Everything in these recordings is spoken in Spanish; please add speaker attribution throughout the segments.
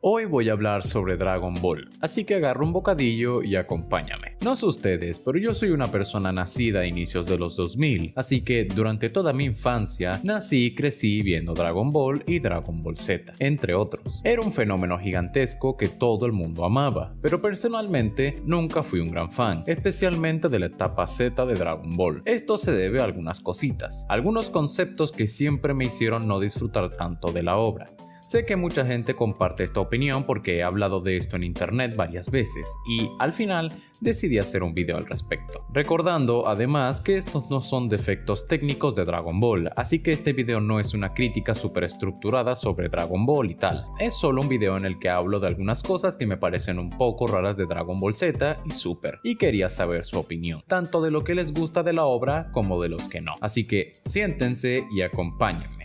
Speaker 1: Hoy voy a hablar sobre Dragon Ball, así que agarra un bocadillo y acompáñame. No sé ustedes, pero yo soy una persona nacida a inicios de los 2000, así que durante toda mi infancia nací y crecí viendo Dragon Ball y Dragon Ball Z, entre otros. Era un fenómeno gigantesco que todo el mundo amaba, pero personalmente nunca fui un gran fan, especialmente de la etapa Z de Dragon Ball. Esto se debe a algunas cositas, algunos conceptos que siempre me hicieron no disfrutar tanto de la obra. Sé que mucha gente comparte esta opinión porque he hablado de esto en internet varias veces y al final decidí hacer un video al respecto. Recordando además que estos no son defectos técnicos de Dragon Ball, así que este video no es una crítica súper estructurada sobre Dragon Ball y tal. Es solo un video en el que hablo de algunas cosas que me parecen un poco raras de Dragon Ball Z y Super, y quería saber su opinión, tanto de lo que les gusta de la obra como de los que no. Así que siéntense y acompáñenme.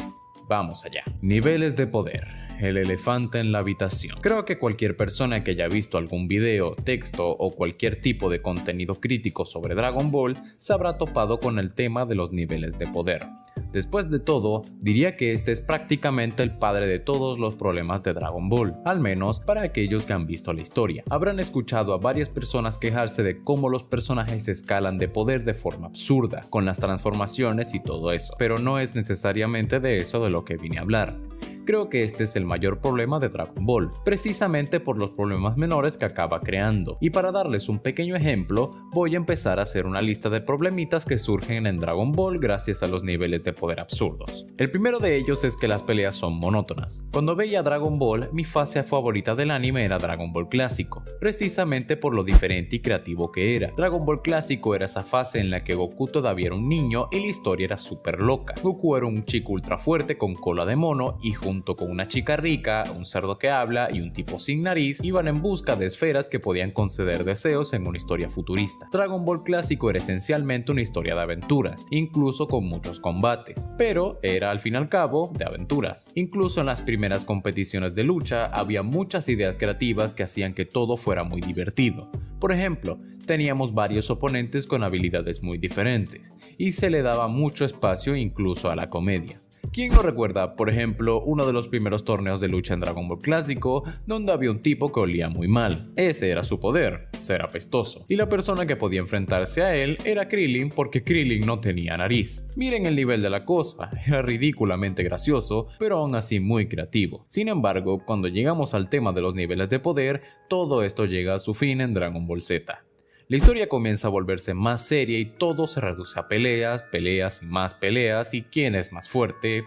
Speaker 1: Vamos allá. Niveles de poder. El elefante en la habitación. Creo que cualquier persona que haya visto algún video, texto o cualquier tipo de contenido crítico sobre Dragon Ball se habrá topado con el tema de los niveles de poder. Después de todo, diría que este es prácticamente el padre de todos los problemas de Dragon Ball, al menos para aquellos que han visto la historia. Habrán escuchado a varias personas quejarse de cómo los personajes escalan de poder de forma absurda, con las transformaciones y todo eso, pero no es necesariamente de eso de lo que vine a hablar. Creo que este es el mayor problema de Dragon Ball, precisamente por los problemas menores que acaba creando. Y para darles un pequeño ejemplo, voy a empezar a hacer una lista de problemitas que surgen en Dragon Ball gracias a los niveles de poder absurdos. El primero de ellos es que las peleas son monótonas. Cuando veía Dragon Ball, mi fase favorita del anime era Dragon Ball clásico, precisamente por lo diferente y creativo que era. Dragon Ball clásico era esa fase en la que Goku todavía era un niño y la historia era súper loca. Goku era un chico ultra fuerte con cola de mono y junto con una chica rica, un cerdo que habla y un tipo sin nariz, iban en busca de esferas que podían conceder deseos en una historia futurista. Dragon Ball clásico era esencialmente una historia de aventuras, incluso con muchos combates, pero era al fin y al cabo de aventuras. Incluso en las primeras competiciones de lucha había muchas ideas creativas que hacían que todo fuera muy divertido. Por ejemplo, teníamos varios oponentes con habilidades muy diferentes, y se le daba mucho espacio incluso a la comedia. ¿Quién no recuerda, por ejemplo, uno de los primeros torneos de lucha en Dragon Ball clásico, donde había un tipo que olía muy mal? Ese era su poder, ser apestoso. Y la persona que podía enfrentarse a él era Krillin, porque Krillin no tenía nariz. Miren el nivel de la cosa, era ridículamente gracioso, pero aún así muy creativo. Sin embargo, cuando llegamos al tema de los niveles de poder, todo esto llega a su fin en Dragon Ball Z. La historia comienza a volverse más seria y todo se reduce a peleas, peleas y más peleas y quién es más fuerte,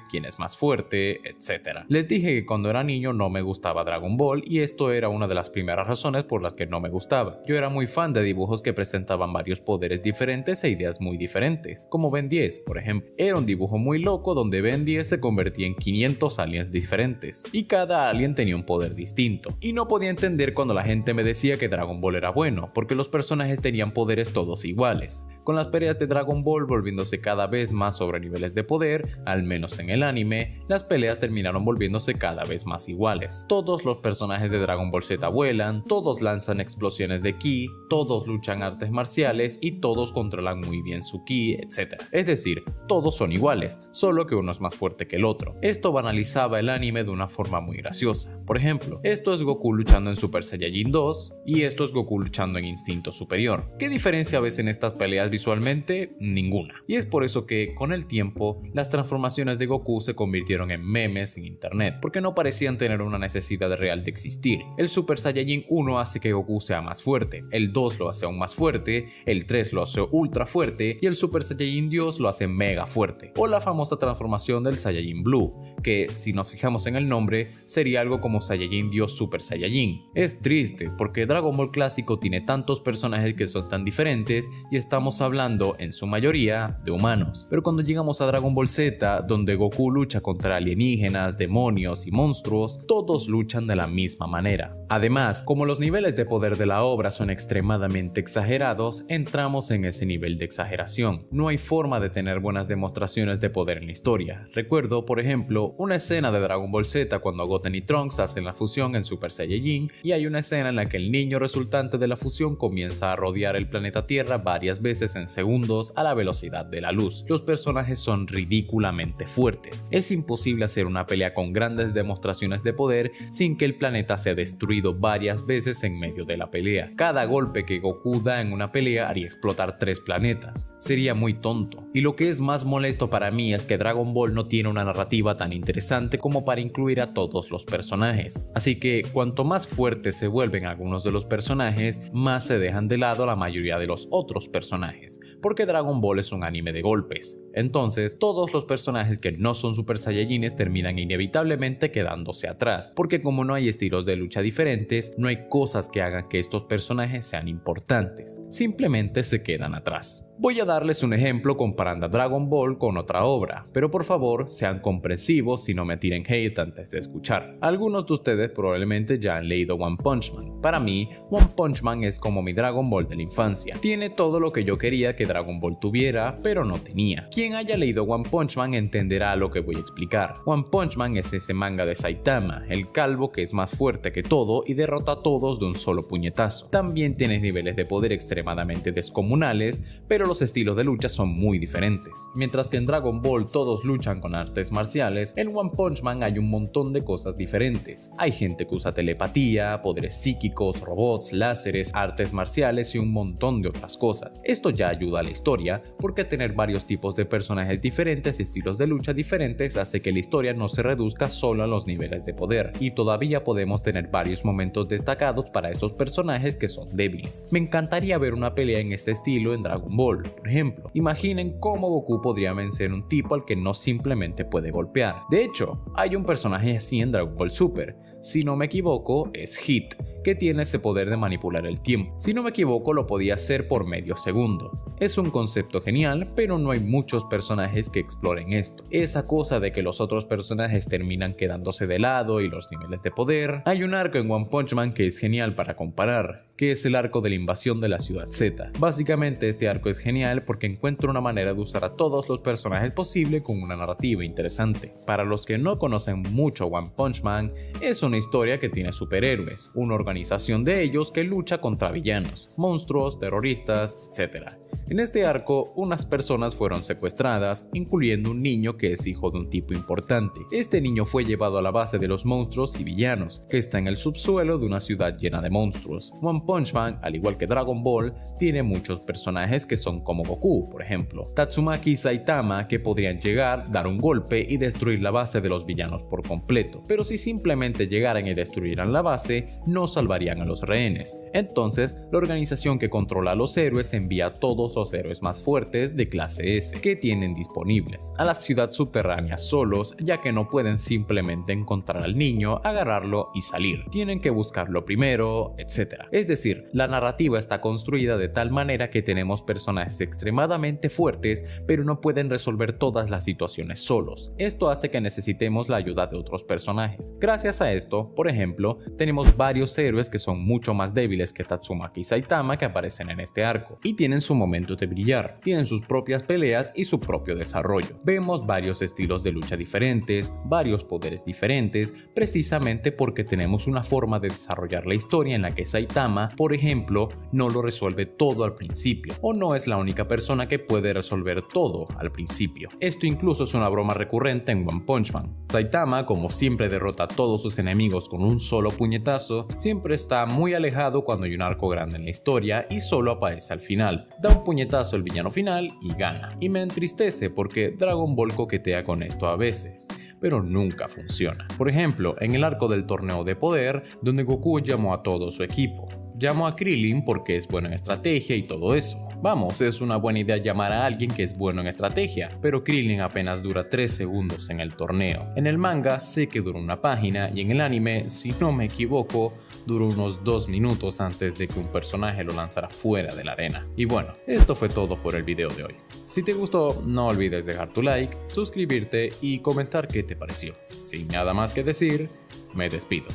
Speaker 1: etc. Les dije que cuando era niño no me gustaba Dragon Ball y esto era una de las primeras razones por las que no me gustaba. Yo era muy fan de dibujos que presentaban varios poderes diferentes e ideas muy diferentes, como Ben 10, por ejemplo. Era un dibujo muy loco donde Ben 10 se convertía en 500 aliens diferentes y cada alien tenía un poder distinto. Y no podía entender cuando la gente me decía que Dragon Ball era bueno, porque los personajes tenían poderes todos iguales, con las peleas de Dragon Ball volviéndose cada vez más sobre niveles de poder, al menos en el anime, las peleas terminaron volviéndose cada vez más iguales. Todos los personajes de Dragon Ball Z vuelan, todos lanzan explosiones de ki, todos luchan artes marciales y todos controlan muy bien su ki, etc. Es decir, todos son iguales, solo que uno es más fuerte que el otro. Esto banalizaba el anime de una forma muy graciosa. Por ejemplo, esto es Goku luchando en Super Saiyajin 2 y esto es Goku luchando en Instinto Superior. ¿Qué diferencia ves en estas peleas visualmente? Ninguna. Y es por eso que, con el tiempo, las transformaciones de Goku se convirtieron en memes en internet, porque no parecían tener una necesidad real de existir. El Super Saiyajin 1 hace que Goku sea más fuerte, el 2 lo hace aún más fuerte, el 3 lo hace ultra fuerte y el Super Saiyajin Dios lo hace mega fuerte. O la famosa transformación del Saiyajin Blue, que si nos fijamos en el nombre, sería algo como Saiyajin Dios Super Saiyajin. Es triste, porque Dragon Ball clásico tiene tantos personajes que son tan diferentes y estamos hablando en su mayoría de humanos. Pero cuando llegamos a Dragon Ball Z, donde Goku lucha contra alienígenas, demonios y monstruos, todos luchan de la misma manera. Además, como los niveles de poder de la obra son extremadamente exagerados, entramos en ese nivel de exageración. No hay forma de tener buenas demostraciones de poder en la historia. Recuerdo, por ejemplo, una escena de Dragon Ball Z cuando Goten y Trunks hacen la fusión en Super Saiyajin y hay una escena en la que el niño resultante de la fusión comienza a rodear el planeta Tierra varias veces en segundos a la velocidad de la luz. Los personajes son ridículamente fuertes. Es imposible hacer una pelea con grandes demostraciones de poder sin que el planeta sea destruido varias veces en medio de la pelea. Cada golpe que Goku da en una pelea haría explotar 3 planetas. Sería muy tonto. Y lo que es más molesto para mí es que Dragon Ball no tiene una narrativa tan interesante como para incluir a todos los personajes. Así que cuanto más fuertes se vuelven algunos de los personajes, más se dejan de lado la mayoría de los otros personajes, porque Dragon Ball es un anime de golpes. Entonces, todos los personajes que no son Super Saiyajines terminan inevitablemente quedándose atrás, porque como no hay estilos de lucha diferentes, no hay cosas que hagan que estos personajes sean importantes, simplemente se quedan atrás. Voy a darles un ejemplo comparando a Dragon Ball con otra obra, pero por favor sean comprensivos y no me tiren hate antes de escuchar. Algunos de ustedes probablemente ya han leído One Punch Man. Para mí, One Punch Man es como mi Dragon Ball de la infancia. Tiene todo lo que yo quería que Dragon Ball tuviera, pero no tenía. Quien haya leído One Punch Man entenderá lo que voy a explicar. One Punch Man es ese manga de Saitama, el calvo que es más fuerte que todo y derrota a todos de un solo puñetazo. También tiene niveles de poder extremadamente descomunales, pero los estilos de lucha son muy diferentes. Mientras que en Dragon Ball todos luchan con artes marciales, en One Punch Man hay un montón de cosas diferentes. Hay gente que usa telepatía, poderes psíquicos, robots, láseres, artes marciales y un montón de otras cosas. Esto ya ayuda a la historia, porque tener varios tipos de personajes diferentes y estilos de lucha diferentes hace que la historia no se reduzca solo a los niveles de poder, y todavía podemos tener varios momentos destacados para esos personajes que son débiles. Me encantaría ver una pelea en este estilo en Dragon Ball. Por ejemplo, imaginen cómo Goku podría vencer un tipo al que no simplemente puede golpear. De hecho, hay un personaje así en Dragon Ball Super. Si no me equivoco, es Hit, que tiene ese poder de manipular el tiempo. Si no me equivoco, lo podía hacer por medio segundo. Es un concepto genial, pero no hay muchos personajes que exploren esto. Esa cosa de que los otros personajes terminan quedándose de lado y los niveles de poder. Hay un arco en One Punch Man que es genial para comparar, que es el arco de la invasión de la ciudad Z. Básicamente este arco es genial porque encuentra una manera de usar a todos los personajes posible con una narrativa interesante. Para los que no conocen mucho One Punch Man, es una historia que tiene superhéroes, una organización de ellos que lucha contra villanos, monstruos, terroristas, etc. En este arco, unas personas fueron secuestradas, incluyendo un niño que es hijo de un tipo importante. Este niño fue llevado a la base de los monstruos y villanos, que está en el subsuelo de una ciudad llena de monstruos. One Punch Man, al igual que Dragon Ball, tiene muchos personajes que son como Goku, por ejemplo, Tatsumaki y Saitama, que podrían llegar, dar un golpe y destruir la base de los villanos por completo. Pero si simplemente llegaran y destruyeran la base, no salvarían a los rehenes. Entonces, la organización que controla a los héroes envía a todos los héroes más fuertes de clase S que tienen disponibles a la ciudad subterránea solos, ya que no pueden simplemente encontrar al niño, agarrarlo y salir. Tienen que buscarlo primero, etc. Es decir, la narrativa está construida de tal manera que tenemos personajes extremadamente fuertes, pero no pueden resolver todas las situaciones solos. Esto hace que necesitemos la ayuda de otros personajes. Gracias a esto, por ejemplo, tenemos varios héroes que son mucho más débiles que Tatsumaki y Saitama que aparecen en este arco, y tienen su momento de brillar, tienen sus propias peleas y su propio desarrollo. Vemos varios estilos de lucha diferentes, varios poderes diferentes, precisamente porque tenemos una forma de desarrollar la historia en la que Saitama, por ejemplo, no lo resuelve todo al principio, o no es la única persona que puede resolver todo al principio. Esto incluso es una broma recurrente en One Punch Man. Saitama, como siempre derrota a todos sus enemigos con un solo puñetazo, siempre está muy alejado cuando hay un arco grande en la historia y solo aparece al final. Da un puñetazo al villano final y gana. Y me entristece porque Dragon Ball coquetea con esto a veces, pero nunca funciona. Por ejemplo, en el arco del torneo de poder, donde Goku llamó a todo su equipo. Llamó a Krillin porque es bueno en estrategia y todo eso. Vamos, es una buena idea llamar a alguien que es bueno en estrategia, pero Krillin apenas dura 3 segundos en el torneo. En el manga sé que dura una página y en el anime, si no me equivoco, duró unos 2 minutos antes de que un personaje lo lanzara fuera de la arena. Y bueno, esto fue todo por el video de hoy. Si te gustó, no olvides dejar tu like, suscribirte y comentar qué te pareció. Sin nada más que decir, me despido.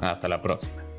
Speaker 1: Hasta la próxima.